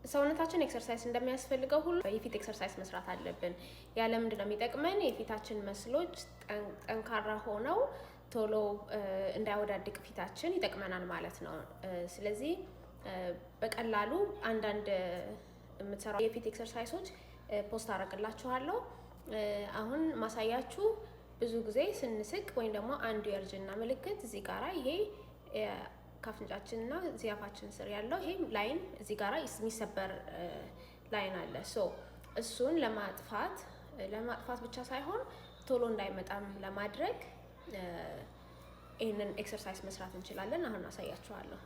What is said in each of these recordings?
ሰውነታችን ኤክሰርሳይዝ እንደሚያስፈልገው ሁሉ የፊት ኤክሰርሳይዝ መስራት አለብን። ያለ ምንድነው የሚጠቅመን? የፊታችን መስሎች ጠንካራ ሆነው ቶሎ እንዳይወዳድቅ ፊታችን ይጠቅመናል ማለት ነው። ስለዚህ በቀላሉ አንዳንድ የምትሰራው የፊት ኤክሰርሳይሶች ፖስት አደርግላችኋለሁ። አሁን ማሳያችሁ ብዙ ጊዜ ስንስቅ ወይም ደግሞ አንዱ የእርጅና ምልክት እዚህ ጋራ ይሄ ካፍንጫችንና እዚህ አፋችን ስር ያለው ይሄ ላይን እዚህ ጋራ የሚሰበር ላይን አለ። እሱን ለማጥፋት ብቻ ሳይሆን ቶሎ እንዳይመጣም ለማድረግ ይሄንን ኤክሰርሳይዝ መስራት እንችላለን። አሁን አሳያችኋለሁ።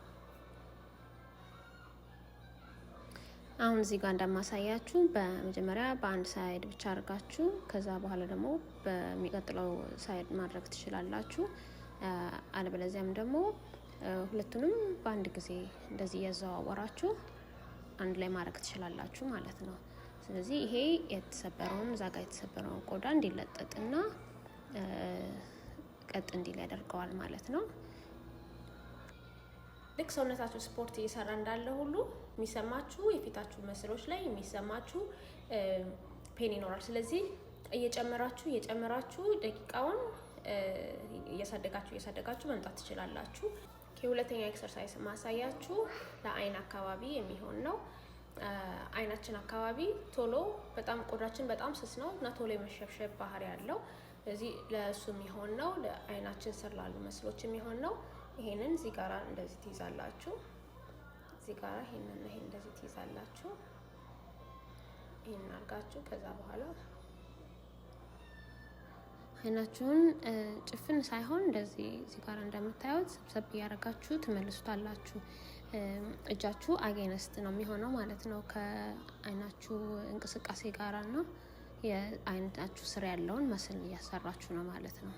አሁን እዚህ ጋር እንደማሳያችሁ በመጀመሪያ በአንድ ሳይድ ብቻ አድርጋችሁ ከዛ በኋላ ደግሞ በሚቀጥለው ሳይድ ማድረግ ትችላላችሁ። አለበለዚያም ደግሞ ሁለቱንም በአንድ ጊዜ እንደዚህ ያዘዋወራችሁ አንድ ላይ ማድረግ ትችላላችሁ ማለት ነው። ስለዚህ ይሄ የተሰበረውን እዛ ጋር የተሰበረውን ቆዳ እንዲለጠጥና ቀጥ እንዲል ያደርገዋል ማለት ነው። ልክ ሰውነታችሁ ስፖርት እየሰራ እንዳለ ሁሉ የሚሰማችሁ የፊታችሁ መስሎች ላይ የሚሰማችሁ ፔን ይኖራል። ስለዚህ እየጨመራችሁ ደቂቃውን እያሳደጋችሁ መምጣት ትችላላችሁ። ሁለተኛ ኤክሰርሳይዝ ማሳያችሁ ለአይን አካባቢ የሚሆን ነው። አይናችን አካባቢ ቶሎ በጣም ቆዳችን በጣም ስስ ነው እና ቶሎ የመሸብሸብ ባህሪ ያለው ስለዚህ ለእሱ የሚሆን ነው። ለአይናችን ስር ላሉ መስሎች የሚሆን ነው። ይሄንን እዚህ ጋራ እንደዚህ ትይዛላችሁ። እዚህ ጋራ ይሄንን እንደዚህ ትይዛላችሁ። ይሄንን አድርጋችሁ ከዛ በኋላ አይናችሁን ጭፍን ሳይሆን እንደዚህ እዚህ ጋር እንደምታዩት ሰብሰብ እያደረጋችሁ ትመልሱታላችሁ። እጃችሁ አጌነስት ነው የሚሆነው ማለት ነው ከአይናችሁ እንቅስቃሴ ጋራ ነው። የአይናችሁ ስር ያለውን መስል እያሰራችሁ ነው ማለት ነው።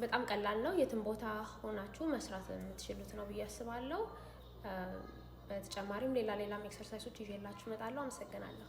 በጣም ቀላል ነው። የትም ቦታ ሆናችሁ መስራት የምትችሉት ነው ብዬ አስባለሁ። በተጨማሪም ሌላም ኤክሰርሳይሶች ይዤላችሁ እመጣለሁ። አመሰግናለሁ።